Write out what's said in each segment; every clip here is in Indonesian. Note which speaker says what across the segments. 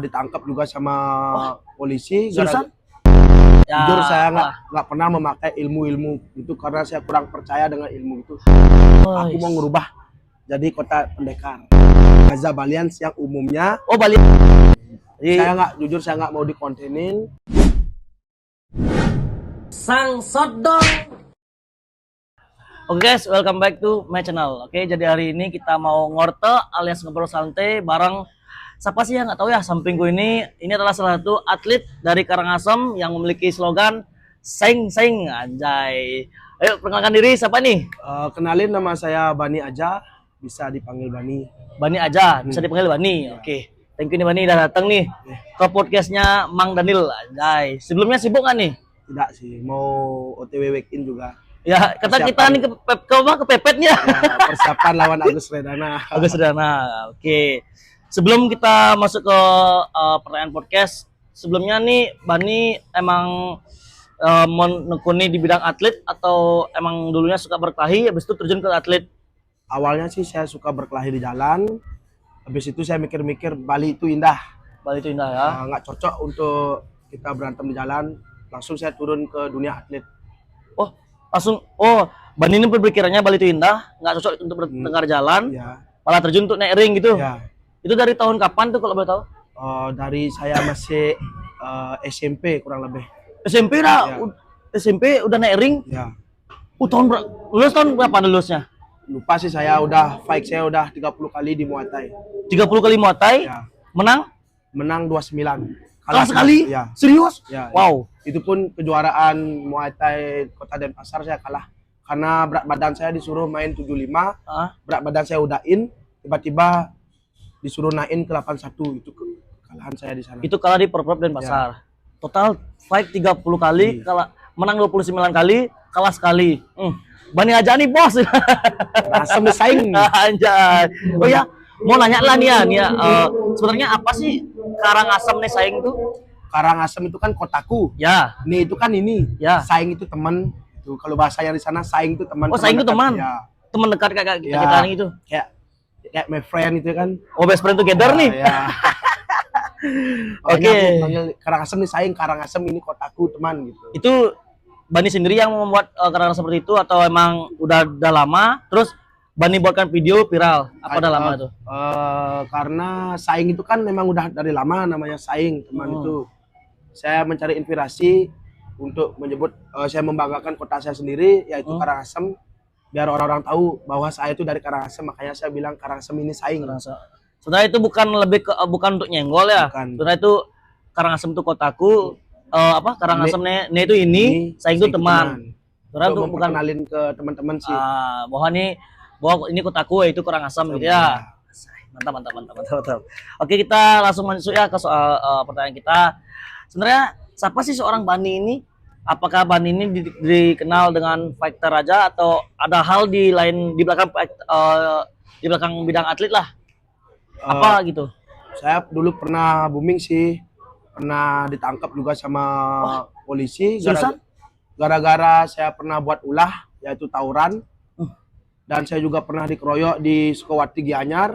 Speaker 1: Ditangkap juga sama polisi.
Speaker 2: Seriusan?
Speaker 1: Jujur saya
Speaker 2: wah.
Speaker 1: nggak pernah memakai ilmu-ilmu itu karena saya kurang percaya dengan ilmu itu. Aku mau ngerubah jadi kota pendekar. Gaza Balians yang umumnya.
Speaker 2: Oh, Bali.
Speaker 1: Jujur saya nggak mau dikontenin.
Speaker 2: Sang Sodong. Oke guys, welcome back to my channel. Oke, jadi hari ini kita mau ngorte alias ngobrol santai bareng siapa sih yang nggak tahu ya, sampingku ini adalah salah satu atlet dari Karangasem yang memiliki slogan Seng Seng anjay. Ayo perkenalkan diri, siapa nih?
Speaker 1: Kenalin, nama saya Bani aja, bisa dipanggil Bani.
Speaker 2: Bani aja, bisa dipanggil Bani. Oke. Thank you nih Bani udah datang nih ke podcastnya Mang Daniel anjay. Sebelumnya sibuk nggak nih?
Speaker 1: Tidak sih, mau OTW week-in juga.
Speaker 2: Ya, kata kita nih kepepetnya.
Speaker 1: Ya, persiapan lawan Agus Redana.
Speaker 2: Agus Redana. Oke. Sebelum kita masuk ke pertanyaan podcast, sebelumnya nih Bani emang menekuni di bidang atlet atau emang dulunya suka berkelahi habis itu terjun ke atlet?
Speaker 1: Awalnya sih saya suka berkelahi di jalan. Habis itu saya mikir-mikir Bali itu indah.
Speaker 2: Bali itu indah ya.
Speaker 1: Nggak cocok untuk kita berantem di jalan. Langsung saya turun ke dunia atlet.
Speaker 2: Oh, langsung. Oh, Bani ini berpikirannya Bali itu indah, nggak cocok untuk bertengkar jalan.
Speaker 1: Ya.
Speaker 2: Malah terjun untuk naik ring gitu.
Speaker 1: Ya.
Speaker 2: Itu dari tahun kapan tuh kalau boleh tahu?
Speaker 1: Dari saya masih SMP kurang lebih.
Speaker 2: SMP dah.
Speaker 1: Ya.
Speaker 2: SMP udah naik ring?
Speaker 1: Ya.
Speaker 2: Lulus tahun berapa lulusnya?
Speaker 1: Lupa sih saya udah 30 kali di Muay Thai.
Speaker 2: 30 kali Muay Thai?
Speaker 1: Ya.
Speaker 2: Menang
Speaker 1: 29.
Speaker 2: Kalah sekali?
Speaker 1: Ya.
Speaker 2: Serius?
Speaker 1: Ya.
Speaker 2: Wow.
Speaker 1: Itu pun kejuaraan Muay Thai Kota Denpasar saya kalah. Karena berat badan saya disuruh main 75, berat badan saya udah tiba-tiba disuruh naikin ke 81, itu kekalahan saya di sana.
Speaker 2: Itu kalah di Porprov Denpasar. Ya. Total fight 30 kali, kalah menang 29 kali, kalah sekali. Bani aja nih bos.
Speaker 1: Asam saing.
Speaker 2: Anjay. Oh ya, mau nanya lah nih ya, sebenarnya apa sih Karangasem nih saing tuh?
Speaker 1: Karangasem itu kan kotaku.
Speaker 2: Ya.
Speaker 1: Nih itu kan ini.
Speaker 2: Ya.
Speaker 1: Saing itu teman. Itu kalau bahasanya di sana saing itu teman.
Speaker 2: Oh, saing itu teman.
Speaker 1: Ya.
Speaker 2: Teman dekat kayak kita gitu.
Speaker 1: Kayak my friend itu kan.
Speaker 2: Oh, best friend together nih.
Speaker 1: Ya.
Speaker 2: Oke.
Speaker 1: Karangasem nih saing, Karangasem ini kotaku teman gitu.
Speaker 2: Itu Bani sendiri yang membuat Karangasem seperti itu atau emang udah lama? Terus Bani buatkan video viral apa udah lama itu?
Speaker 1: Karena saing itu kan memang udah dari lama namanya saing teman itu. Saya mencari inspirasi untuk menyebut saya membanggakan kota saya sendiri yaitu Karangasem, biar orang-orang tahu bahwa saya itu dari Karangasem, makanya saya bilang Karangasem ini saing.
Speaker 2: Sebenarnya itu bukan untuk nyenggol ya. Sebenarnya itu Karangasem itu kotaku, Karangasem nih itu ini, saing itu teman.
Speaker 1: Sebenarnya untuk bukan kenalin ke teman-teman sih.
Speaker 2: Bahwa ini kotaku yaitu Karangasem gitu ya. Mantap. Oke, kita langsung masuk ya ke soal pertanyaan kita. Sebenarnya siapa sih seorang Bani ini? Apakah Bani ini dikenal dengan fighter aja atau ada hal di belakang bidang atlet lah? Apa gitu?
Speaker 1: Saya dulu pernah booming sih, pernah ditangkap juga sama polisi. Gara-gara saya pernah buat ulah yaitu tawuran. Dan saya juga pernah dikeroyok di Sukawati Gianyar.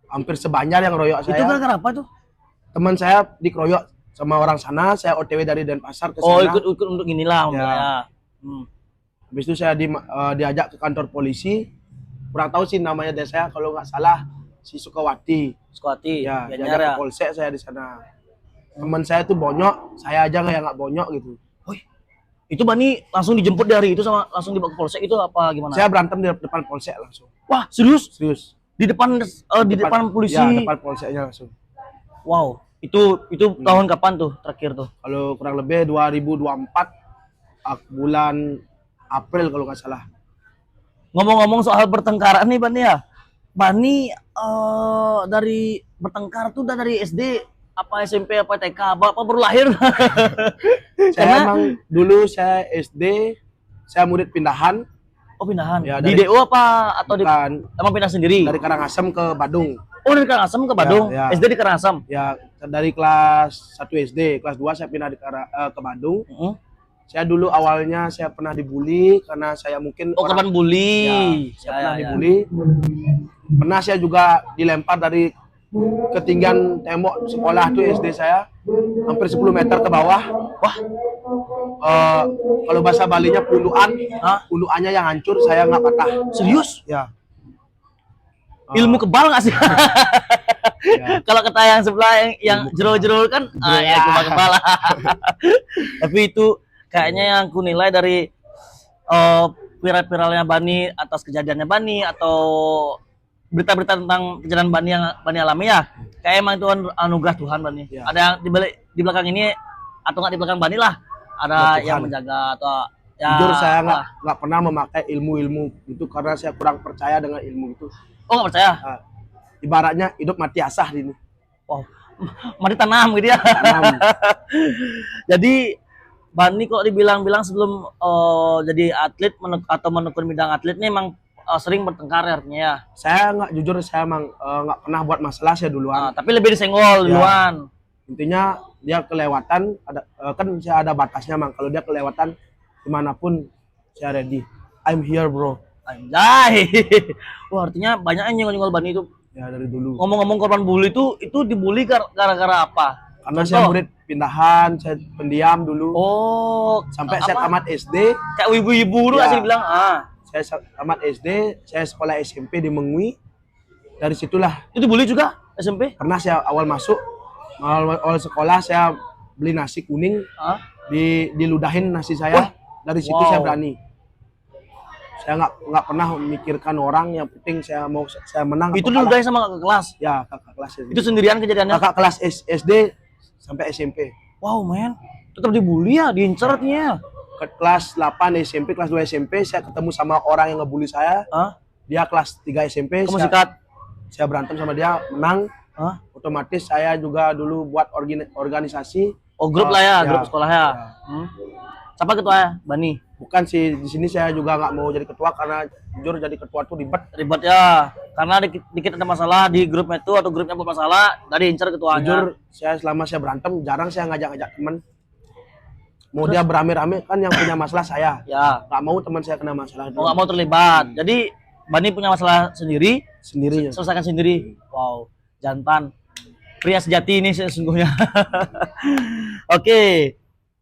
Speaker 1: Hampir sebanyak yang ngeroyok saya.
Speaker 2: Itu gara-gara apa tuh?
Speaker 1: Teman saya dikeroyok sama orang sana, saya OTW dari Denpasar ke sana.
Speaker 2: Oh, ikut untuk inilah
Speaker 1: ya. Habis itu saya diajak ke kantor polisi. Kurang tahu sih namanya desa saya, kalau nggak salah si Sukawati.
Speaker 2: Ya,
Speaker 1: diajak ke polsek saya di sana. Teman saya tuh bonyok, saya aja nggak bonyok gitu.
Speaker 2: Itu Bani langsung dijemput dari itu sama langsung dibawa ke polsek itu apa gimana?
Speaker 1: Saya berantem di depan polsek langsung.
Speaker 2: Wah, serius?
Speaker 1: Serius.
Speaker 2: Di depan polisi.
Speaker 1: Ya, depan polseknya langsung.
Speaker 2: Wow, itu tahun kapan tuh terakhir tuh?
Speaker 1: Kalau kurang lebih 2024 bulan April kalau nggak salah.
Speaker 2: Ngomong-ngomong soal bertengkaran nih Bani ya. Bani dari bertengkar tuh udah dari SD apa SMP apa TK apa baru lahir?
Speaker 1: Saya emang dulu saya SD, saya murid pindahan.
Speaker 2: Oh, pindahan.
Speaker 1: Ya,
Speaker 2: di DO apa atau emang pindah sendiri?
Speaker 1: Dari Karangasem ke Badung.
Speaker 2: Oh, dari Karangasem ke Badung.
Speaker 1: Ya.
Speaker 2: SD di Karangasem.
Speaker 1: Ya, dari kelas 1 SD, kelas 2 saya pindah ke Badung. Saya dulu awalnya saya pernah dibully karena saya mungkin
Speaker 2: korban bully.
Speaker 1: Ya, saya pernah dibully. Pernah saya juga dilempar dari ketinggian tembok sekolah tuh SD saya hampir 10 meter ke bawah.
Speaker 2: Wah,
Speaker 1: Kalau bahasa Balinya punduan,
Speaker 2: Hah?
Speaker 1: punduannya yang hancur, saya nggak patah.
Speaker 2: serius?
Speaker 1: Ya.
Speaker 2: Ilmu kebal nggak sih?
Speaker 1: Ya.
Speaker 2: Kalau kata yang sebelah yang jero-jero kan, ya kebal-kebal. Tapi itu kayaknya yang ku nilai dari viral-viralnya Bani atas kejadiannya Bani atau berita-berita tentang kejadian Bani yang Bani alami ya. Kayak emang itu anugerah Tuhan Bani.
Speaker 1: Ya.
Speaker 2: Ada yang di belakang ini atau nggak di belakang Bani lah. Ada
Speaker 1: Ya,
Speaker 2: yang
Speaker 1: Tuhan.
Speaker 2: menjaga atau ya.
Speaker 1: Jujur saya
Speaker 2: apalah.
Speaker 1: nggak pernah memakai ilmu-ilmu itu karena saya kurang percaya dengan ilmu itu.
Speaker 2: Oh nggak percaya?
Speaker 1: Nah, ibaratnya hidup mati asah ini.
Speaker 2: Wow. Mari tanam gitu ya.
Speaker 1: Tanam.
Speaker 2: Jadi Bani kok dibilang-bilang sebelum jadi atlet atau menekuni bidang atlet ini emang sering bertengkar ya artinya ya.
Speaker 1: Saya nggak jujur, saya emang nggak pernah buat masalah saya duluan.
Speaker 2: Tapi lebih disenggol
Speaker 1: Ya.
Speaker 2: duluan.
Speaker 1: Intinya dia kelewatan, kan saya ada batasnya mang. Kalau dia kelewatan dimanapun saya ready. I'm here bro.
Speaker 2: Anjay. Wah, artinya banyak yang nyenggol-nyenggol Bani itu.
Speaker 1: Ya dari dulu.
Speaker 2: Ngomong-ngomong korban bully itu dibully gara-gara apa?
Speaker 1: Karena saya murid pindahan, saya pendiam dulu.
Speaker 2: Oh,
Speaker 1: Sampai
Speaker 2: apa?
Speaker 1: saya tamat SD,
Speaker 2: Kayak ibu-ibu dulu
Speaker 1: Ya.
Speaker 2: asli bilang,
Speaker 1: saya tamat SD, saya sekolah SMP di Mengwi. Dari situlah,
Speaker 2: itu bully juga SMP?
Speaker 1: karena saya awal masuk, awal sekolah saya beli nasi kuning,
Speaker 2: Ah,
Speaker 1: diludahin nasi saya. Dari situ
Speaker 2: Wow.
Speaker 1: saya berani. Saya nggak pernah memikirkan orang, yang penting saya menang.
Speaker 2: itu
Speaker 1: atau kalah.
Speaker 2: diludahin sama kakak kelas.
Speaker 1: Ya kakak kelas
Speaker 2: Itu sendirian kejadiannya.
Speaker 1: kakak kelas SD sampai SMP.
Speaker 2: Wow, men. Tetap dibully ya, diincer artinya.
Speaker 1: Ke kelas 8 SMP, kelas 2 SMP saya ketemu sama orang yang ngebully saya.
Speaker 2: Hah?
Speaker 1: Dia kelas 3 SMP.
Speaker 2: Kamu sikat?
Speaker 1: Saya berantem sama dia, menang.
Speaker 2: Hah?
Speaker 1: Otomatis saya juga dulu buat organisasi.
Speaker 2: Oh, grup lah ya,
Speaker 1: Ya.
Speaker 2: grup sekolah ya. Hmm. Siapa ketua? Bani.
Speaker 1: Bukan sih, di sini saya juga nggak mau jadi ketua karena jujur jadi ketua tuh ribet.
Speaker 2: Ribet ya. Karena dikit ada masalah di grupnya itu atau grupnya bermasalah, dari incer ketuanya.
Speaker 1: Jujur saya selama saya berantem jarang saya ngajak-ngajak teman. Mau dia berame-rame kan yang punya masalah saya.
Speaker 2: Ya.
Speaker 1: Nggak mau teman saya kena masalah.
Speaker 2: Oh, nggak mau terlibat. Jadi Bani punya masalah sendiri,
Speaker 1: Sendirinya.
Speaker 2: selesaikan sendiri. Wow, jantan. Pria sejati ini sesungguhnya. Oke.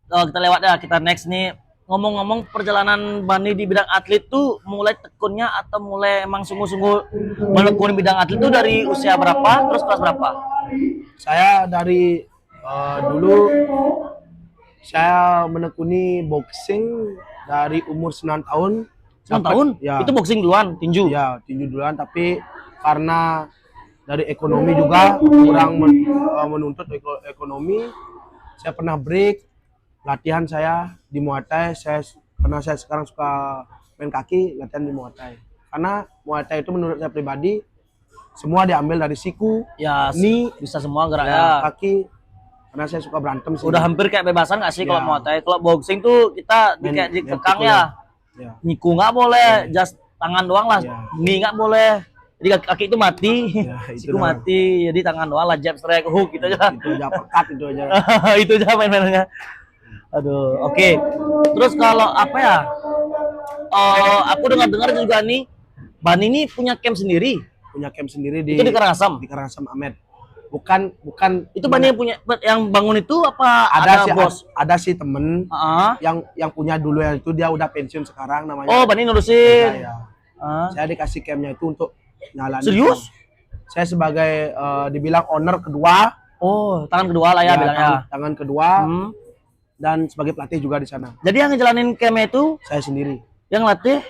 Speaker 2: Kita lewat ya, kita next nih. Ngomong-ngomong perjalanan Bani di bidang atlet tuh mulai tekunnya atau mulai emang sungguh-sungguh menekuni bidang atlet tuh dari usia berapa, terus kelas berapa?
Speaker 1: Saya dari dulu saya menekuni boxing dari umur 9 tahun.
Speaker 2: 9 tahun?
Speaker 1: Ya.
Speaker 2: Itu boxing duluan, tinju.
Speaker 1: Ya, tinju duluan, tapi karena dari ekonomi juga kurang menuntut ekonomi, saya pernah break latihan saya di Muay Thai. Karena saya sekarang suka main kaki, latihan di Muay Thai. Karena Muay Thai itu menurut saya pribadi semua diambil dari siku,
Speaker 2: Ya,
Speaker 1: knee,
Speaker 2: bisa semua gerak
Speaker 1: ya,
Speaker 2: ya.
Speaker 1: kaki. Karena saya suka berantem sih.
Speaker 2: Udah hampir kayak bebasan nggak sih kalau
Speaker 1: Ya.
Speaker 2: Muay Thai? Kalau boxing tuh kita kayak
Speaker 1: Main
Speaker 2: dikekang
Speaker 1: pukul
Speaker 2: ya.
Speaker 1: Ya.
Speaker 2: Nyiku nggak boleh, just tangan doang lah.
Speaker 1: Ya.
Speaker 2: Knee nggak boleh. Jadi kaki itu mati,
Speaker 1: Ya, itu
Speaker 2: siku
Speaker 1: dah.
Speaker 2: mati. Jadi tangan doang lah, jab, strike, hook gitu aja.
Speaker 1: Itu aja pekat itu aja.
Speaker 2: Itu aja main-mainnya. Aduh, oke. Terus kalau apa ya? Aku dengar-dengar juga nih, Bani ini punya camp sendiri.
Speaker 1: Punya camp sendiri di
Speaker 2: Itu di Karangasem.
Speaker 1: di Karangasem Ahmed. Bukan
Speaker 2: Itu Bani yang punya, yang bangun itu apa
Speaker 1: ada sih
Speaker 2: bos?
Speaker 1: ada sih temen
Speaker 2: Ah.
Speaker 1: yang punya dulu, yang itu dia udah pensiun sekarang namanya.
Speaker 2: Oh, Bani nurusin.
Speaker 1: Ya.
Speaker 2: Ah.
Speaker 1: Saya dikasih campnya itu untuk nyalain.
Speaker 2: Serius?
Speaker 1: Saya sebagai dibilang owner kedua,
Speaker 2: Oh, tangan kedua lah ya, bilangnya.
Speaker 1: tangan kedua,
Speaker 2: Hmm.
Speaker 1: dan sebagai pelatih juga di sana.
Speaker 2: Jadi yang ngejalanin camp itu,
Speaker 1: Saya sendiri.
Speaker 2: yang latih,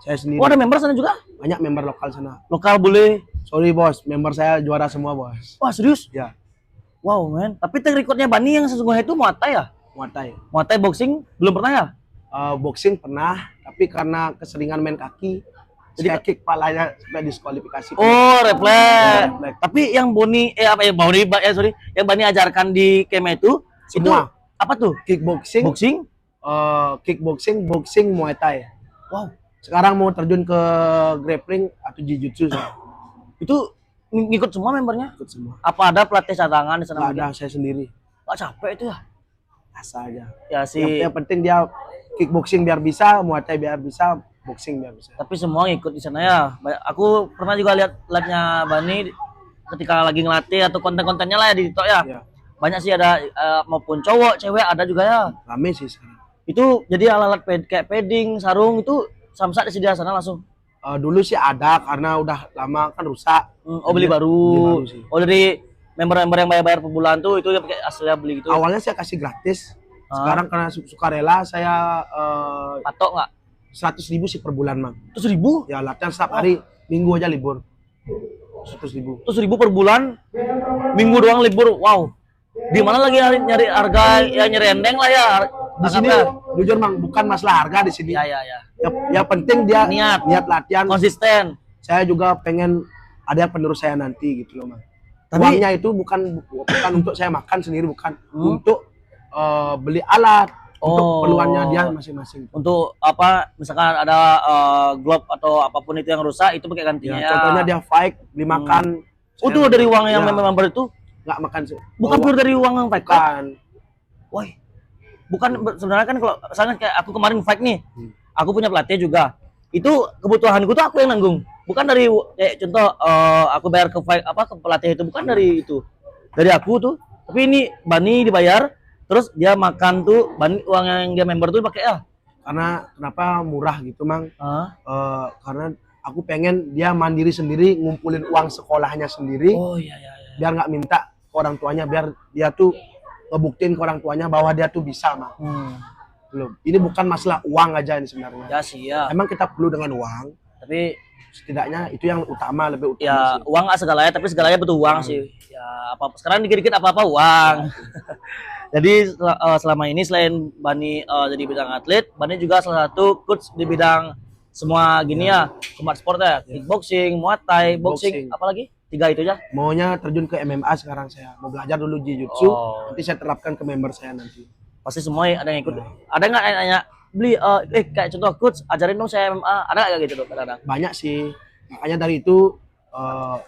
Speaker 1: Saya sendiri.
Speaker 2: oh ada member sana juga?
Speaker 1: Banyak member lokal sana.
Speaker 2: Lokal boleh.
Speaker 1: Sorry bos, member saya juara semua bos.
Speaker 2: Wah serius?
Speaker 1: Ya,
Speaker 2: Wow men. Tapi track recordnya Bani yang sesungguhnya itu Muay Thai ya?
Speaker 1: Muay Thai.
Speaker 2: Muay Thai boxing belum pernah ya?
Speaker 1: Boxing pernah, tapi karena keseringan main kaki,
Speaker 2: Jadi
Speaker 1: saya kick palanya sampai diskualifikasi.
Speaker 2: Oh refleks.
Speaker 1: Refleks.
Speaker 2: Tapi yang Boni, yang Bani ajarkan di camp itu
Speaker 1: Semua.
Speaker 2: apa tuh?
Speaker 1: Kickboxing,
Speaker 2: Boxing?
Speaker 1: kickboxing, boxing, Muay Thai.
Speaker 2: Wow.
Speaker 1: Sekarang mau terjun ke grappling atau jiu-jitsu, saya
Speaker 2: Itu ngikut semua membernya?
Speaker 1: ikut semua.
Speaker 2: Apa ada pelatih cadangan di sana?
Speaker 1: Nggak ada, saya sendiri.
Speaker 2: Gak capek itu ya?
Speaker 1: Asa aja.
Speaker 2: Ya sih.
Speaker 1: Yang penting dia kickboxing biar bisa, Muay Thai biar bisa, boxing biar bisa.
Speaker 2: Tapi semua ngikut di sana ya. Aku pernah juga lihat live-nya Bani ketika lagi ngelatih atau konten-kontennya lah ya di TikTok ya.
Speaker 1: Ya,
Speaker 2: Banyak sih ada maupun cowok, cewek ada juga ya.
Speaker 1: rame sih sekarang.
Speaker 2: Itu jadi alat-alat kayak padding, sarung itu samsat disediakan sana langsung.
Speaker 1: Dulu sih ada karena udah lama kan rusak.
Speaker 2: Oh beli
Speaker 1: Beli
Speaker 2: baru.
Speaker 1: baru sih.
Speaker 2: Oh dari member-member yang bayar-bayar per bulan tuh itu dia pakai aslinya beli gitu.
Speaker 1: Awalnya saya kasih gratis. Sekarang karena sukarela saya
Speaker 2: Patok nggak?
Speaker 1: 100.000 sih per bulan, Mang.
Speaker 2: Terus 1.000?
Speaker 1: Ya latihan setiap hari, minggu aja libur. 100.000.
Speaker 2: Terus 1.000 per bulan, minggu doang libur. Wow. Di mana lagi nyari harga ya nyari endeng lah ya.
Speaker 1: Di sini jujur, Mang, bukan masalah harga di sini.
Speaker 2: Ya ya ya.
Speaker 1: Ya penting dia
Speaker 2: Niat.
Speaker 1: latihan.
Speaker 2: Konsisten.
Speaker 1: Saya juga pengen ada yang penerus saya nanti gitu loh, Mang.
Speaker 2: Tapi-
Speaker 1: Uangnya itu bukan untuk saya makan sendiri, bukan untuk beli alat, untuk
Speaker 2: Oh.
Speaker 1: keperluannya dia masing-masing.
Speaker 2: Untuk apa misalkan ada glove atau apapun itu yang rusak itu pakai gantinya
Speaker 1: Ya,
Speaker 2: ya.
Speaker 1: contohnya dia fight, beli makan.
Speaker 2: Oh,
Speaker 1: saya
Speaker 2: itu dari uang yang
Speaker 1: ya,
Speaker 2: member itu
Speaker 1: nggak makan sih.
Speaker 2: bukan pure dari uang yang fight kan?
Speaker 1: Bukan.
Speaker 2: Woi. Bukan sebenarnya kan kalau misalnya kayak aku kemarin fight nih. Aku punya pelatih juga. Itu kebutuhanku tuh aku yang nanggung. Bukan dari kayak contoh aku bayar ke fight apa ke pelatih itu bukan dari itu. Dari aku tuh. Tapi ini Bani dibayar terus dia makan tuh Bani uang yang dia member tuh pakai ya.
Speaker 1: Karena kenapa murah gitu, Mang?
Speaker 2: Hah?
Speaker 1: Karena aku pengen dia mandiri sendiri, ngumpulin uang sekolahnya sendiri,
Speaker 2: Oh iya iya iya.
Speaker 1: biar nggak minta ke orang tuanya, biar dia tuh ngebuktiin ke orang tuanya bahwa dia tuh bisa, Mang. Belum. Ini bukan masalah uang aja ini sebenarnya.
Speaker 2: Ya sih ya.
Speaker 1: Emang kita perlu dengan uang,
Speaker 2: Tapi
Speaker 1: setidaknya itu yang utama, lebih utama
Speaker 2: ya
Speaker 1: sih.
Speaker 2: uang nggak segalanya tapi segalanya butuh uang sih. Ya apa sekarang dikit-dikit apa-apa uang. Jadi selama ini selain Bani jadi bidang atlet, Bani juga salah satu coach di bidang semua gini ya, combat sport ya, kickboxing, muay thai, boxing,
Speaker 1: Boxing.
Speaker 2: apalagi 3 itu aja.
Speaker 1: Maunya terjun ke MMA sekarang saya. Mau belajar dulu jiu-jitsu,
Speaker 2: Oh.
Speaker 1: nanti saya terapkan ke member saya nanti.
Speaker 2: Pasti semua ada yang ikut. Ada nggak yang nanya beli kayak contoh coach ajarin dong saya MMA, ada nggak kayak gitu tuh kadang-kadang?
Speaker 1: Banyak sih. Makanya dari itu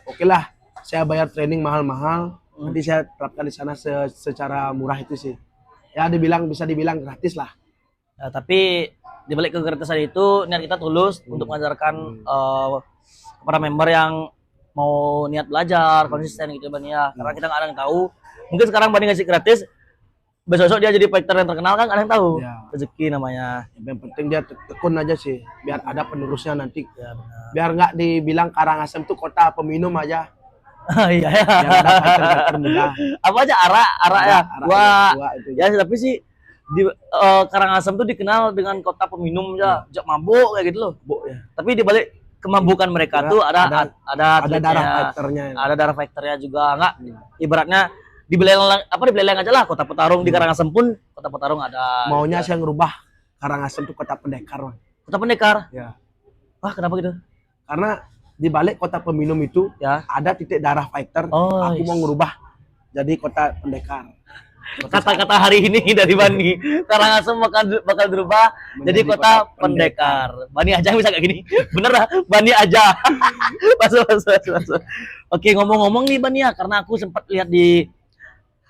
Speaker 1: oke lah, saya bayar training mahal-mahal, nanti saya terapkan di sana secara murah itu sih. Ya bisa dibilang gratis lah.
Speaker 2: Ya, tapi di balik kegratisan itu niat kita tulus untuk mengajarkan kepada member yang mau niat belajar konsisten gitu Bani ya. Karena kita nggak ada yang tahu. Mungkin sekarang Bani ngasih gratis, besok dia jadi fighter yang terkenal kan nggak ada yang tahu.
Speaker 1: Ya.
Speaker 2: Rezeki namanya.
Speaker 1: Yang penting dia tekun aja sih, biar ada penerusnya nanti.
Speaker 2: Ya benar.
Speaker 1: Biar nggak dibilang Karangasem tuh kota peminum aja.
Speaker 2: Iya ya.
Speaker 1: Biar ada fighter-fighter muda.
Speaker 2: Apa aja arak ya.
Speaker 1: Arak
Speaker 2: Wah.
Speaker 1: tua itu.
Speaker 2: Ya tapi sih di Karangasem tuh dikenal dengan kota peminum aja, jak mabuk kayak gitu loh.
Speaker 1: Ya.
Speaker 2: Tapi di balik kemabukan mereka
Speaker 1: Ya,
Speaker 2: tuh ada
Speaker 1: ada
Speaker 2: atletnya,
Speaker 1: darah fighternya.
Speaker 2: ada darah fighternya juga nggak ibaratnya di Beleleng aja lah kota petarung di Karangasem pun kota petarung ada.
Speaker 1: Maunya saya ngerubah Karangasem tuh kota pendekar, Bang.
Speaker 2: Kota pendekar.
Speaker 1: Ya.
Speaker 2: Wah kenapa gitu?
Speaker 1: Karena di balik kota peminum itu
Speaker 2: Ya.
Speaker 1: ada titik darah fighter.
Speaker 2: Oh,
Speaker 1: Aku mau
Speaker 2: yes.
Speaker 1: ngerubah jadi kota pendekar.
Speaker 2: Kata-kata hari ini dari Bani Karangasem bakal berubah jadi
Speaker 1: Menjadi
Speaker 2: kota
Speaker 1: kota
Speaker 2: pendekar. Bani aja bisa kayak gini. Bener lah, Bani aja. Masuk. Oke, ngomong-ngomong nih Bani ya, karena aku sempat lihat di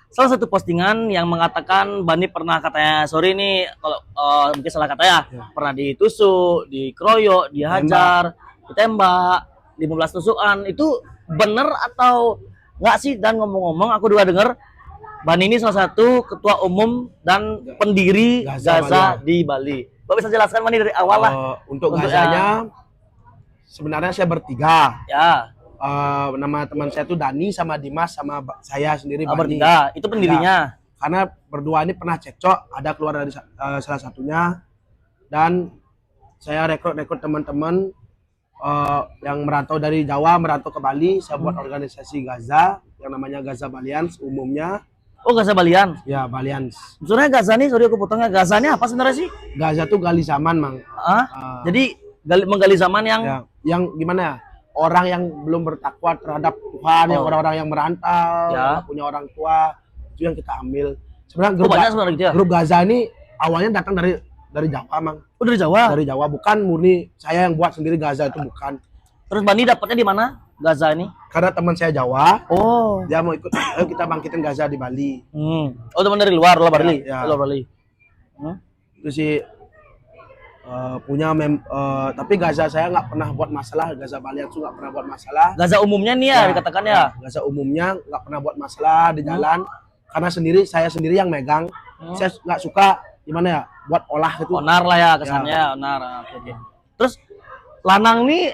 Speaker 2: salah satu postingan yang mengatakan Bani pernah katanya, sorry nih kalau mungkin salah kata ya, pernah ditusuk, dikeroyok, dihajar, ditembak, 15 tusukan. Itu bener atau enggak sih? Dan ngomong-ngomong aku juga dengar Bani ini salah satu ketua umum dan pendiri
Speaker 1: Gaza
Speaker 2: Gaza di Bali. Bapak bisa jelaskan Bani dari awal lah.
Speaker 1: Untuk
Speaker 2: Untuk
Speaker 1: Gazanya sebenarnya saya bertiga.
Speaker 2: Ya,
Speaker 1: Nama teman saya tuh Dani sama Dimas sama saya sendiri Bani.
Speaker 2: bertiga. Itu pendirinya.
Speaker 1: Karena berdua ini pernah cekcok, ada keluar dari salah satunya, dan saya rekrut teman-teman yang merantau dari Jawa merantau ke Bali. Saya buat organisasi Gaza yang namanya Gaza Balians umumnya.
Speaker 2: Oh, Gaza Balian.
Speaker 1: Ya, Balians.
Speaker 2: Sebenarnya Gaza nih, sorry aku potongnya. Gaza nih apa sebenarnya sih?
Speaker 1: Gaza tuh gali zaman, Mang.
Speaker 2: Jadi menggali zaman yang
Speaker 1: Ya, yang gimana ya? Orang yang belum bertakwa terhadap Tuhan, yang orang-orang yang merantau,
Speaker 2: Ya.
Speaker 1: nggak punya orang tua, itu yang kita ambil. Sebenarnya
Speaker 2: banyak sebenarnya gitu ya.
Speaker 1: grup Gaza ini awalnya datang dari Jawa, Mang.
Speaker 2: Oh, dari Jawa.
Speaker 1: Dari Jawa, bukan murni saya yang buat sendiri Gaza itu, bukan.
Speaker 2: Terus Bani dapatnya di mana? Gaza ini?
Speaker 1: Karena teman saya Jawa,
Speaker 2: Oh.
Speaker 1: dia mau ikut, ayo kita bangkitin Gaza di Bali.
Speaker 2: Oh, teman dari luar Bali.
Speaker 1: Ya.
Speaker 2: Luar Bali.
Speaker 1: Itu sih Tapi Gaza saya nggak pernah buat masalah. Gaza Balian tuh nggak pernah buat masalah.
Speaker 2: Gaza umumnya nih ya, dikatakan ya.
Speaker 1: Gaza umumnya nggak pernah buat masalah di jalan. Karena saya sendiri yang megang. Saya nggak suka gimana ya buat olah gitu.
Speaker 2: Onar lah ya kesannya, onar. Oke. Terus lanang nih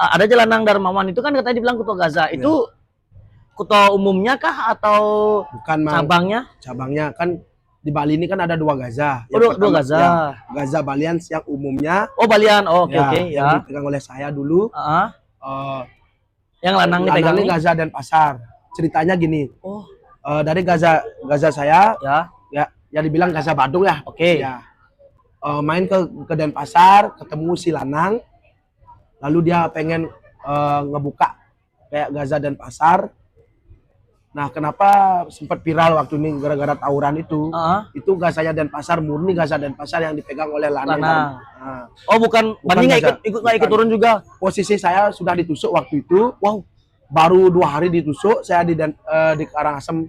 Speaker 2: ada aja Lanang Darmawan itu kan katanya dibilang ketua Gaza. Itu ketua umumnya kah atau
Speaker 1: bukan
Speaker 2: cabangnya?
Speaker 1: Cabangnya kan di Bali ini kan ada 2 Gaza.
Speaker 2: Dua Gaza.
Speaker 1: Ya, Gaza Balian yang umumnya.
Speaker 2: Oh, Balian. Oh, oke
Speaker 1: Yang
Speaker 2: ya.
Speaker 1: dipegang oleh saya dulu.
Speaker 2: Yang Lanang dipegang
Speaker 1: ini Gaza dan Pasar. Ceritanya gini.
Speaker 2: Oh.
Speaker 1: Dari Gaza saya ya dibilang Gaza Badung ya.
Speaker 2: Oke.
Speaker 1: Ya. Main ke Denpasar, ketemu si Lanang. Lalu dia pengen ngebuka kayak Gaza dan Pasar. Nah, kenapa sempat viral waktu ini gara-gara tawuran itu? Itu Gazanya Denpasar, murni Gaza Denpasar yang dipegang oleh Lanang.
Speaker 2: Nah. Oh, bukan Bani nggak ikut turun juga.
Speaker 1: Posisi saya sudah ditusuk waktu itu. Wow. Baru 2 hari ditusuk. Saya di Karangasem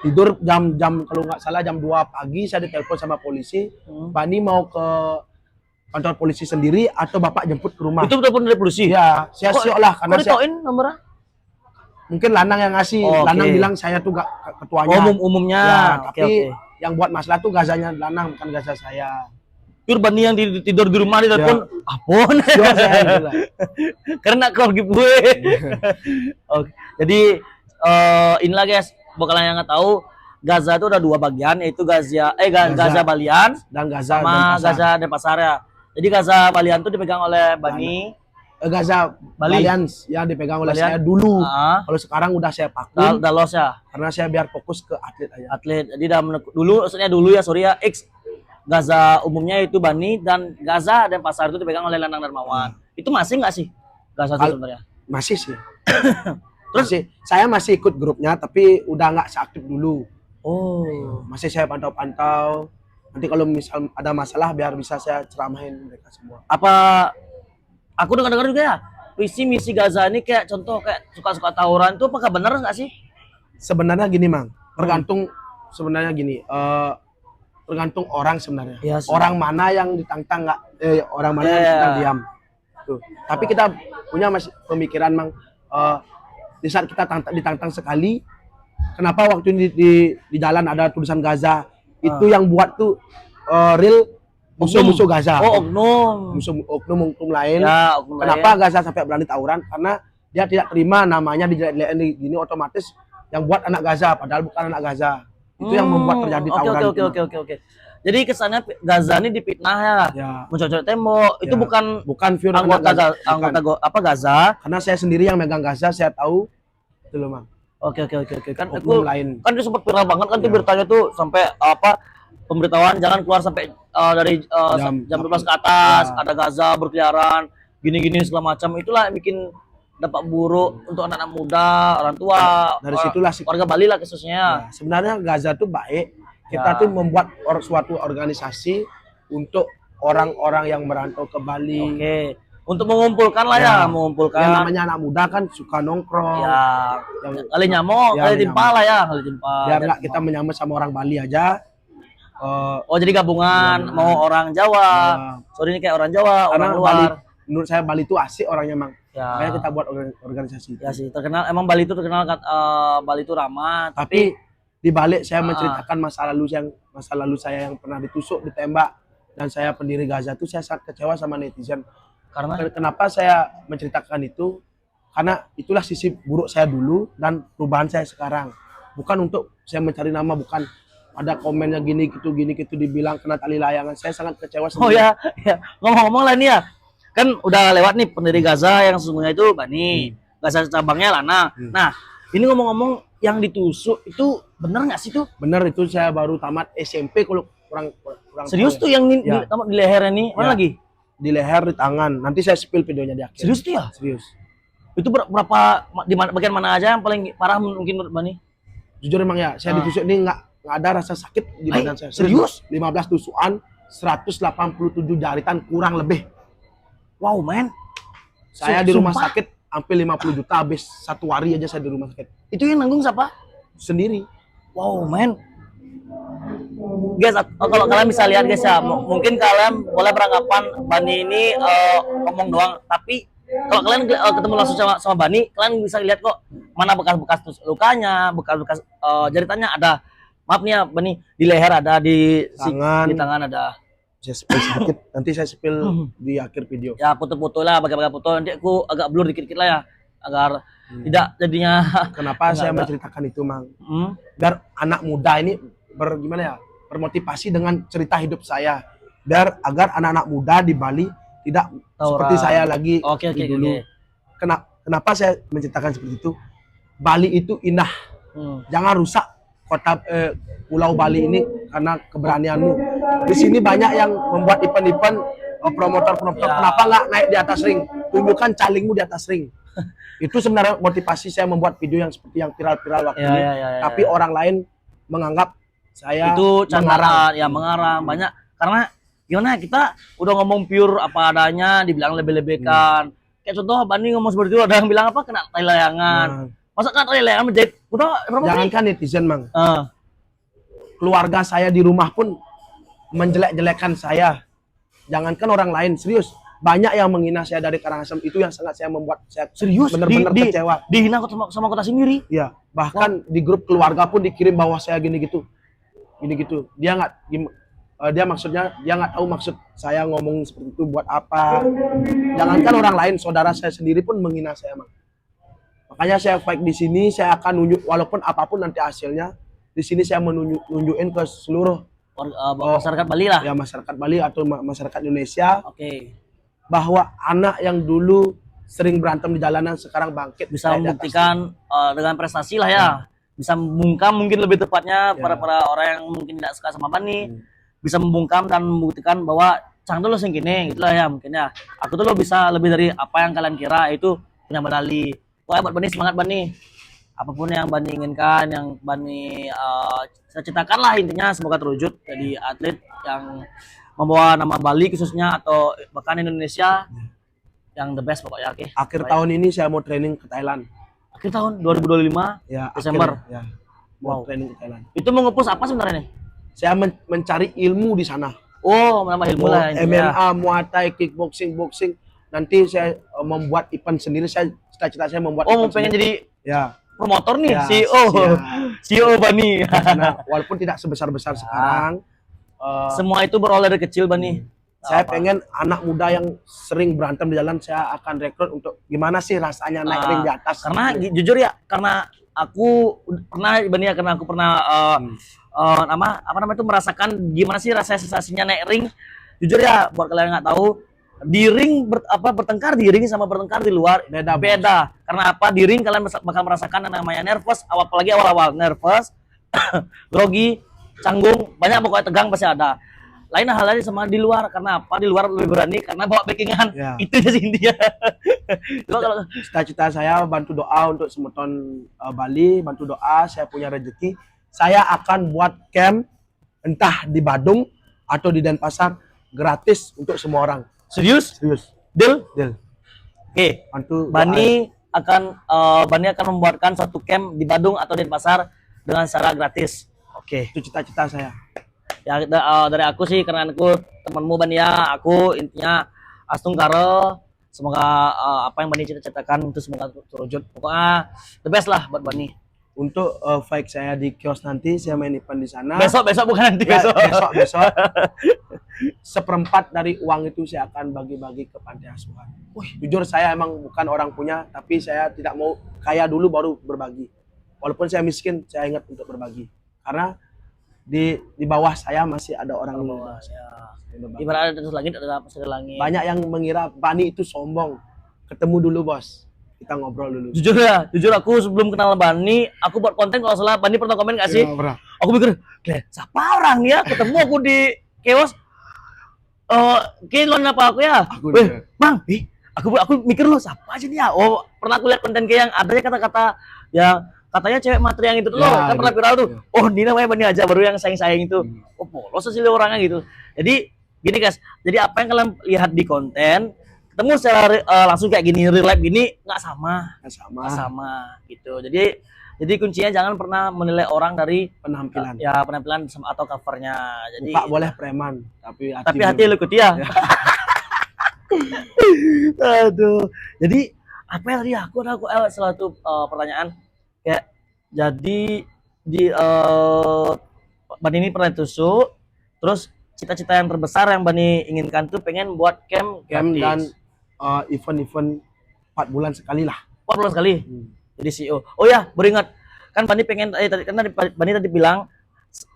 Speaker 1: tidur jam kalau nggak salah jam 2 pagi saya ditelepon sama polisi. Bani mau ke kantor polisi sendiri atau Bapak jemput ke rumah?
Speaker 2: Itu telepon dari polisi?
Speaker 1: Ya, saya siok lah karena
Speaker 2: saya ditauin nomornya.
Speaker 1: Mungkin Lanang yang ngasih. Lanang bilang saya tuh gak ketuanya.
Speaker 2: Umumnya.
Speaker 1: Ya, tapi yang buat masalah tuh Gazanya Lanang, bukan Gaza saya.
Speaker 2: Pure Bani yang tidur di rumah di telepon, apaan? Karena keluarga gue. Oke. Jadi inilah guys, buat kalian yang nggak tahu, Gaza itu ada 2 bagian, yaitu Gaza Balian
Speaker 1: dan Gaza
Speaker 2: sama Gaza Denpasar ya. Jadi Gaza Balian itu dipegang oleh Bani.
Speaker 1: Gaza Balian ya dipegang oleh saya dulu. Kalau sekarang udah saya vakum.
Speaker 2: Udah los ya.
Speaker 1: Karena saya biar fokus ke atlet aja.
Speaker 2: Atlet. Jadi dulu ya sorry ya X. Gaza umumnya itu Bani dan Gaza dan Pasar itu dipegang oleh Lanang Darmawan. Itu masih nggak sih Gaza itu sebenarnya?
Speaker 1: Masih sih. Terus saya masih ikut grupnya tapi udah nggak seaktif dulu.
Speaker 2: Oh.
Speaker 1: Masih saya pantau-pantau. Nanti kalau misal ada masalah biar bisa saya ceramahin mereka semua.
Speaker 2: Apa aku dengar juga ya, visi misi Gaza ini kayak contoh kayak suka-suka tawuran itu apakah benar nggak sih?
Speaker 1: Sebenarnya gini, Mang. Tergantung sebenarnya gini. Tergantung orang sebenarnya.
Speaker 2: Ya,
Speaker 1: orang mana yang ditantang nggak? Orang mana yang diam. Tuh. Tapi kita punya pemikiran, Mang. Di saat kita ditantang sekali, kenapa waktu ini di jalan ada tulisan Gaza? Itu yang buat tuh real musuh-musuh Gaza.
Speaker 2: Oh, oknum.
Speaker 1: Oknum lain.
Speaker 2: Ya,
Speaker 1: Kenapa Gaza sampai berani tawuran? Karena dia tidak terima namanya dijelek-jelekin gini, otomatis yang buat anak Gaza padahal bukan anak Gaza. Itu yang membuat terjadi tawuran.
Speaker 2: Oke. Jadi kesannya Gaza ini dipitnah ya. Mencocok tembok. Itu bukan anggota Gaza.
Speaker 1: Karena saya sendiri yang megang Gaza, saya tahu itu loh, Mang.
Speaker 2: Oke. Kan
Speaker 1: lain.
Speaker 2: Kan itu sempat viral banget kan tuh beritanya tuh sampai pemberitahuan jangan keluar sampai dari jam 12 ke atas, ada Gaza berkeliaran, gini-gini segala macam. Itulah yang bikin dampak buruk untuk anak-anak muda, orang tua.
Speaker 1: Dari situlah
Speaker 2: warga Bali lah khususnya.
Speaker 1: Sebenarnya Gaza tuh baik. Kita tuh membuat suatu organisasi untuk orang-orang yang merantau ke Bali.
Speaker 2: Oke. Untuk mengumpulkan lah ya, mengumpulkan.
Speaker 1: Yang namanya anak muda kan suka nongkrong.
Speaker 2: Ya. Kali nyamuk, kali timpa lah ya, kali timpa.
Speaker 1: Biar nggak kita menyamuk sama orang Bali aja.
Speaker 2: Jadi gabungan mau orang Jawa. Sorry ini kayak orang Jawa, orang luar.
Speaker 1: Bali, menurut saya Bali itu asik orangnya, Mang.
Speaker 2: Ya.
Speaker 1: Makanya kita buat organisasi.
Speaker 2: Ya sih, terkenal emang Bali itu terkenal Bali itu ramah,
Speaker 1: tapi di balik saya menceritakan masa lalu saya yang pernah ditusuk, ditembak, dan saya pendiri Gaza itu saya sangat kecewa sama netizen.
Speaker 2: Karena
Speaker 1: kenapa saya menceritakan itu? Karena itulah sisi buruk saya dulu dan perubahan saya sekarang. Bukan untuk saya mencari nama, bukan ada komennya gini gitu dibilang kena tali layangan. Saya sangat kecewa sendiri.
Speaker 2: Oh ya. Ngomong-ngomong lah nih ya. Kan udah lewat nih pendiri Gaza yang sesungguhnya itu Bani. Gaza cabangnya Lana. Nah, ini ngomong-ngomong yang ditusuk itu bener nggak sih tuh?
Speaker 1: Bener, itu saya baru tamat SMP kalau kurang
Speaker 2: serius tuh yang tamat di lehernya nih. Mana lagi?
Speaker 1: Di leher, di tangan. Nanti saya spill videonya di akhir.
Speaker 2: Serius tuh ya?
Speaker 1: Serius.
Speaker 2: Itu berapa di bagian mana aja yang paling parah mungkin menurut Bani?
Speaker 1: Jujur emang ya, saya ditusuk ini nggak ada rasa sakit di badan saya.
Speaker 2: Serius?
Speaker 1: 15 tusukan, 187 jaritan kurang lebih.
Speaker 2: Wow, man.
Speaker 1: Saya di rumah sakit hampir 50 juta habis 1 hari aja saya di rumah sakit.
Speaker 2: Itu yang nanggung siapa?
Speaker 1: Sendiri.
Speaker 2: Wow, man. guys, kalau kalian bisa lihat guys ya, mungkin kalian boleh beranggapan Bani ini ngomong doang, tapi kalau kalian ketemu langsung sama Bani, kalian bisa lihat kok mana bekas-bekas lukanya, bekas-bekas jaritannya ada. Maaf nih ya Bani, di leher ada, di tangan ada.
Speaker 1: Saya spill sedikit, nanti saya spill di akhir video.
Speaker 2: Ya foto-foto lah, bagian-bagian foto, nanti aku agak blur dikit-dikit lah ya, agar tidak jadinya.
Speaker 1: Kenapa saya menceritakan itu, Mang? Biar anak muda ini gimana ya, bermotivasi dengan cerita hidup saya, biar agar anak-anak muda di Bali tidak seperti saya lagi dulu. Kenapa saya menceritakan seperti itu? Bali itu indah, jangan rusak kota Pulau Bali ini karena keberanianmu. Di sini banyak yang membuat event-event, promotor-promotor. Kenapa nggak naik di atas ring? Tunjukkan calingmu di atas ring. Itu sebenarnya motivasi saya membuat video yang seperti yang viral-viral waktu ini. Tapi orang lain menganggap saya
Speaker 2: itu mengarang, ya mengarang banyak. Karena gimana, kita udah ngomong pure apa adanya, dibilang lebih-lebihkan. Kayak contoh Bani ngomong seperti itu, ada yang bilang apa, kena tai layangan. Masa kan tai layangan menjahit? Udah
Speaker 1: jangankan netizen, Mang. Keluarga saya di rumah pun menjelek-jelekan saya. Jangankan orang lain, serius. Banyak yang menghina saya dari Karangasem, itu yang sangat saya membuat saya serius benar-benar kecewa.
Speaker 2: Dihina sama kota sendiri.
Speaker 1: Iya, bahkan di grup keluarga pun dikirim bahwa saya gini gitu. Dia nggak tahu maksud saya ngomong seperti itu buat apa. Jangankan orang lain, saudara saya sendiri pun menghina saya, Mang. Makanya saya fight di sini, saya akan nunjuk walaupun apapun nanti hasilnya. Di sini saya menunjukin ke seluruh
Speaker 2: masyarakat Bali lah.
Speaker 1: Ya, masyarakat Bali atau masyarakat Indonesia. Bahwa anak yang dulu sering berantem di jalanan sekarang bangkit,
Speaker 2: bisa membuktikan dengan prestasi lah ya. Bisa membungkam mungkin lebih tepatnya para orang yang mungkin tidak suka sama Bani, bisa membungkam dan membuktikan bahwa cang dulu sing gini gitulah ya, mungkin ya. Aku tuh lo bisa lebih dari apa yang kalian kira, itu punya medali. Pokoknya buat Bani, semangat Bani. Apapun yang Bani inginkan, yang Bani cita-citakan lah, intinya semoga terwujud jadi atlet yang membawa nama Bali khususnya atau bahkan Indonesia yang the best pokoknya.
Speaker 1: Akhir tahun ini saya mau training ke Thailand.
Speaker 2: Akhir tahun 2025 ya, Desember.
Speaker 1: Mau training ke Thailand.
Speaker 2: Itu mau nge-push apa sebenarnya nih?
Speaker 1: Saya mencari ilmu di sana.
Speaker 2: Menambah ilmu lah.
Speaker 1: MMA, Muay Thai, kickboxing, boxing. Nanti saya membuat event sendiri. Cita-cita saya membuat.
Speaker 2: Mau pengen jadi promotor nih, CEO Bani.
Speaker 1: Karena walaupun tidak sebesar-besar sekarang,
Speaker 2: semua itu berolah dari kecil, Bani.
Speaker 1: Saya pengen anak muda yang sering berantem di jalan, saya akan rekrut untuk gimana sih rasanya naik ring di atas.
Speaker 2: Karena jujur ya, karena aku pernah Bani ya, karena aku pernah apa namanya itu merasakan gimana sih rasanya sensasinya naik ring. Jujur ya, buat kalian yang nggak tahu, di ring bertengkar di ring sama bertengkar di luar beda. Karena apa? Di ring kalian bakal merasakan yang namanya nervous, apalagi awal-awal nervous, grogi, canggung, banyak pokoknya tegang pasti ada. Lain halnya sama di luar, karena apa? Di luar lebih berani karena bawa backingan. Itu aja sih intinya. Kalau
Speaker 1: cita-cita saya bantu doa untuk Semeton Bali, bantu doa saya punya rezeki, saya akan buat camp entah di Badung atau di Denpasar gratis untuk semua orang.
Speaker 2: Serius? Deal? Oke.
Speaker 1: Bantu
Speaker 2: Bani akan membuatkan satu camp di Badung atau di Denpasar dengan secara gratis.
Speaker 1: Itu cita-cita saya.
Speaker 2: Ya dari aku sih, karena aku temanmu Bani ya, aku intinya astung karo, semoga apa yang Bani cita-citakan itu semoga terwujud. Pokoknya the best lah buat Bani.
Speaker 1: Untuk fight saya di kios nanti, saya main event di sana.
Speaker 2: Besok bukan nanti, besok.
Speaker 1: Seperempat dari uang itu saya akan bagi-bagi ke panti asuhan. Jujur saya emang bukan orang punya, tapi saya tidak mau kaya dulu baru berbagi. Walaupun saya miskin, saya ingat untuk berbagi. Karena di bawah saya masih ada orang di bawah saya.
Speaker 2: Ibarat ada terus langit, ada pasir langit.
Speaker 1: Banyak yang mengira Bani itu sombong. Ketemu dulu bos, kita ngobrol dulu.
Speaker 2: Jujur aku sebelum kenal Bani, aku buat konten kalau salah. Bani pernah komen gak sih? Aku mikir, siapa orang ya? Ketemu aku di Keos. Kilon apa aku ya? Bang, aku mikir lo siapa aja nih ya? Pernah aku lihat konten kayak yang adanya kata-kata yang katanya cewek materi yang itu tuh kan pernah viral tuh. Ini namanya Bani aja, baru yang sayang-sayang itu. Polos sih orangnya gitu. Jadi gini guys, jadi apa yang kalian lihat di konten ketemu secara langsung kayak gini, real life gini nggak sama gitu. Jadi Jadi kuncinya jangan pernah menilai orang dari
Speaker 1: penampilan.
Speaker 2: ya penampilan atau covernya. Jadi
Speaker 1: Muka boleh preman, tapi
Speaker 2: hati lu ikut ya. Aduh. Jadi apa ya tadi aku salah satu pertanyaan kayak jadi di Bani ini pernah tusuk, terus cita-cita yang terbesar yang Bani inginkan tuh pengen buat camp
Speaker 1: camp
Speaker 2: gratis.
Speaker 1: dan event-event 4 bulan sekali lah.
Speaker 2: 4 bulan sekali. Jadi CEO. Oh ya, beringat kan Bani pengen tadi kan Bani tadi bilang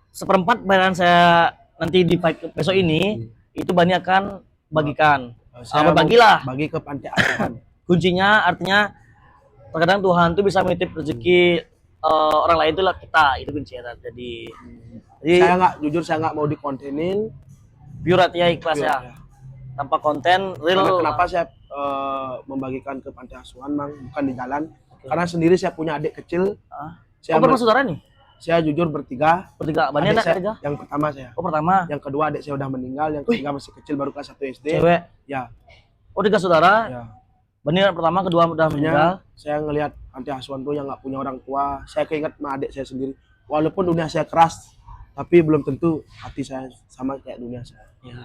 Speaker 2: seperempat bayaran saya nanti di besok ini itu Bani akan bagikan.
Speaker 1: Saya
Speaker 2: Berbagilah.
Speaker 1: bagi ke panti asuhan.
Speaker 2: Kuncinya artinya terkadang Tuhan tuh bisa menitip rezeki orang lain itu lah kita, itu kuncinya. Jadi
Speaker 1: Jujur saya nggak mau dikontenin.
Speaker 2: Pure artinya ikhlas ya. Tanpa konten real.
Speaker 1: Kenapa saya membagikan ke panti asuhan, Mang, bukan di jalan? Karena sendiri saya punya adik kecil. Saya
Speaker 2: bersaudara nih?
Speaker 1: Saya jujur bertiga.
Speaker 2: Bani anak ketiga?
Speaker 1: Yang pertama saya.
Speaker 2: Oh, pertama.
Speaker 1: Yang kedua adik saya udah meninggal, yang ketiga masih kecil baru kelas 1 SD.
Speaker 2: Cewek?
Speaker 1: Ya.
Speaker 2: Oh, 3 saudara?
Speaker 1: Ya.
Speaker 2: Bani anak pertama, kedua udah meninggal.
Speaker 1: Saya ngelihat panti asuhan tuh yang nggak punya orang tua. Saya keinget sama adik saya sendiri. Walaupun dunia saya keras, tapi belum tentu hati saya sama kayak dunia saya.
Speaker 2: Ya.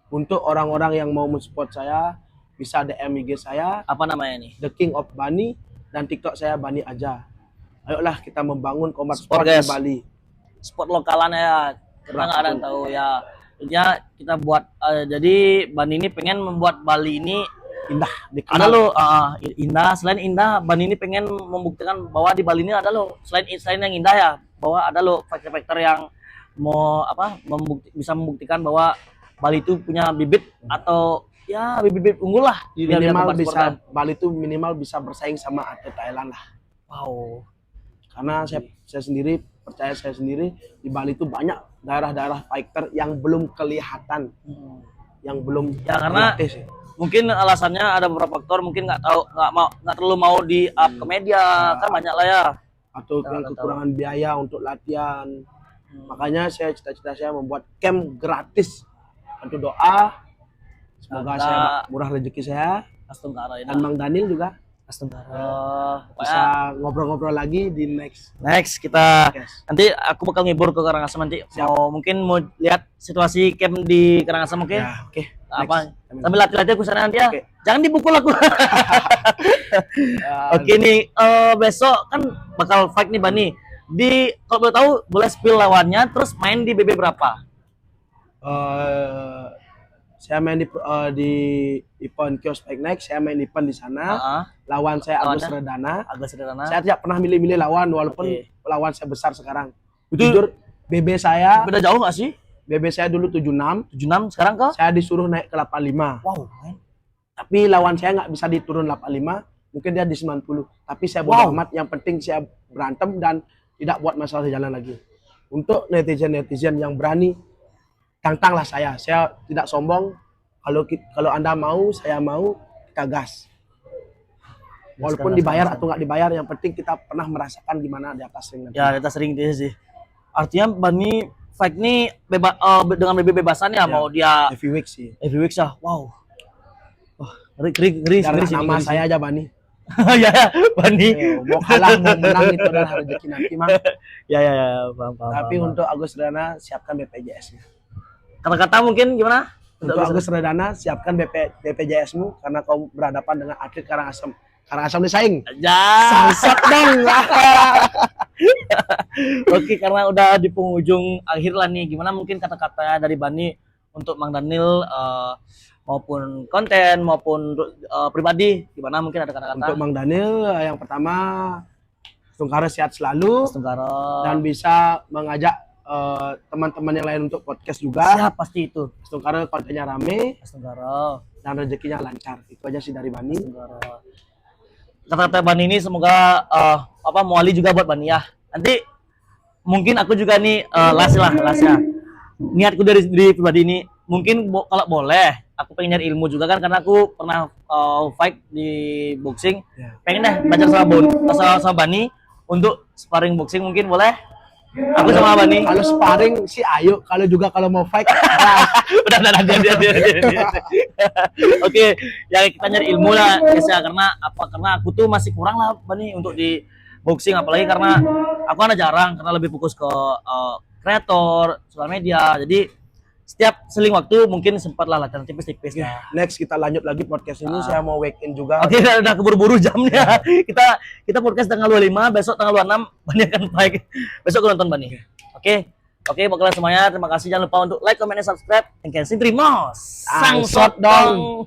Speaker 1: Untuk orang-orang yang mau mensupport saya, bisa DM IG saya.
Speaker 2: Apa namanya nih?
Speaker 1: The King of Bani, dan TikTok saya Bani aja. Ayolah kita membangun combat
Speaker 2: sport
Speaker 1: di Bali.
Speaker 2: Sport lokalan ya. Kita nggak ada yang tahu ya. Intinya kita buat jadi Bani ini pengen membuat Bali ini
Speaker 1: indah.
Speaker 2: Ada lo indah. Selain indah, Bani ini pengen membuktikan bahwa di Bali ini ada lo. Selain yang indah ya, bahwa ada lo faktor-faktor yang mau bisa membuktikan bahwa Bali itu punya bibit atau ya bibit unggul lah.
Speaker 1: Minimal bisa Bali itu minimal bisa bersaing sama atlet Thailand lah.
Speaker 2: Wow.
Speaker 1: Karena saya sendiri percaya saya sendiri di Bali itu banyak daerah-daerah fighter yang belum kelihatan, yang belum
Speaker 2: ya karena mungkin alasannya ada beberapa faktor, mungkin nggak terlalu mau di up ke media kan banyak lah ya,
Speaker 1: atau yang kekurangan biaya untuk latihan. Makanya cita-cita saya membuat camp gratis. Bantu doa semoga saya murah rezeki saya dan Bang Daniel juga bisa ngobrol-ngobrol lagi di next
Speaker 2: kita nanti aku bakal ngibur ke Karangasem nanti. Mungkin mau lihat situasi camp di Karangasem. Oke?
Speaker 1: Ya, oke.
Speaker 2: Apa sambil latih-latih aku sana nanti ya. Jangan dipukul aku. Oke nih, besok kan bakal fight nih Bani. Kalau boleh tahu boleh spill lawannya, terus main di BB berapa?
Speaker 1: Saya main di event Kios Fight Night, saya main event di sana. Lawan saya Agus Redana. Saya tidak pernah milih-milih lawan walaupun lawan saya besar sekarang. Jujur BB saya
Speaker 2: beda jauh nggak sih?
Speaker 1: BB saya dulu 76,
Speaker 2: sekarang ke?
Speaker 1: Saya disuruh naik ke 85.
Speaker 2: Wow,
Speaker 1: tapi lawan saya nggak bisa diturun 85, mungkin dia di 90. Tapi saya bodo amat, yang penting saya berantem dan tidak buat masalah di jalan lagi. Untuk netizen yang berani, tantanglah saya tidak sombong. Kalau Anda mau, saya mau, kita gas. Walaupun dibayar atau nggak dibayar, yang penting kita pernah merasakan gimana di atas ring.
Speaker 2: Ya, di atas ring itu sih. Artinya Bani fight ini dengan bebasan ya, mau dia
Speaker 1: heavyweight sih.
Speaker 2: Heavyweight ya. Wow. Wah, ngeri
Speaker 1: nama saya aja Bani.
Speaker 2: Ya, Bani.
Speaker 1: Mau kalah mau menang itu adalah rezeki nanti, Mang.
Speaker 2: Ya, paham.
Speaker 1: Tapi untuk Agus Redana siapkan BPJS-nya.
Speaker 2: Kata-kata mungkin gimana?
Speaker 1: Untuk Agus Redana siapkan BPJS-mu karena kau berhadapan dengan atlet Karangasem. Karangasem disaing. Sangsat dong.
Speaker 2: Oke, karena udah di penghujung akhir lah nih, gimana mungkin kata-kata dari Bani untuk Mang Daniel maupun konten maupun pribadi, gimana mungkin ada kata-kata?
Speaker 1: Untuk Mang Daniel yang pertama, Tungkara sehat selalu dan bisa mengajak teman-teman yang lain untuk podcast juga.
Speaker 2: Siap, pasti itu.
Speaker 1: Tungkara kontennya rame dan rezekinya lancar. Itu aja sih dari Bani.
Speaker 2: Kata-kata Bani ini semoga mewali juga buat Bani ya. Nanti mungkin aku juga nih lasnya. Niatku dari pribadi ini mungkin kalau boleh aku pengen nyari ilmu juga kan, karena aku pernah fight di boxing. Pengen deh belajar sama Bani untuk sparring boxing, mungkin boleh? Aku sama Bani.
Speaker 1: Kalau sparring sih ayo, kalau mau fight
Speaker 2: udah Oke, ya kita nyari ilmu lah guys ya, karena aku tuh masih kurang lah Bani untuk di boxing, apalagi karena aku kan jarang, karena lebih fokus ke kreator, sosial media. Jadi setiap seling waktu mungkin sempatlah latihan tipis-tipis ya.
Speaker 1: Next kita lanjut lagi podcast ini, saya mau wake in juga.
Speaker 2: Oke, udah keburu-buru jamnya. Kita podcast tanggal 25, besok tanggal 26 Bani akan baik. Besok aku nonton Bani. Oke, bakalan semuanya. Terima kasih. Jangan lupa untuk like, comment, dan subscribe. And can see Trimos.
Speaker 1: Sang Shot Dong.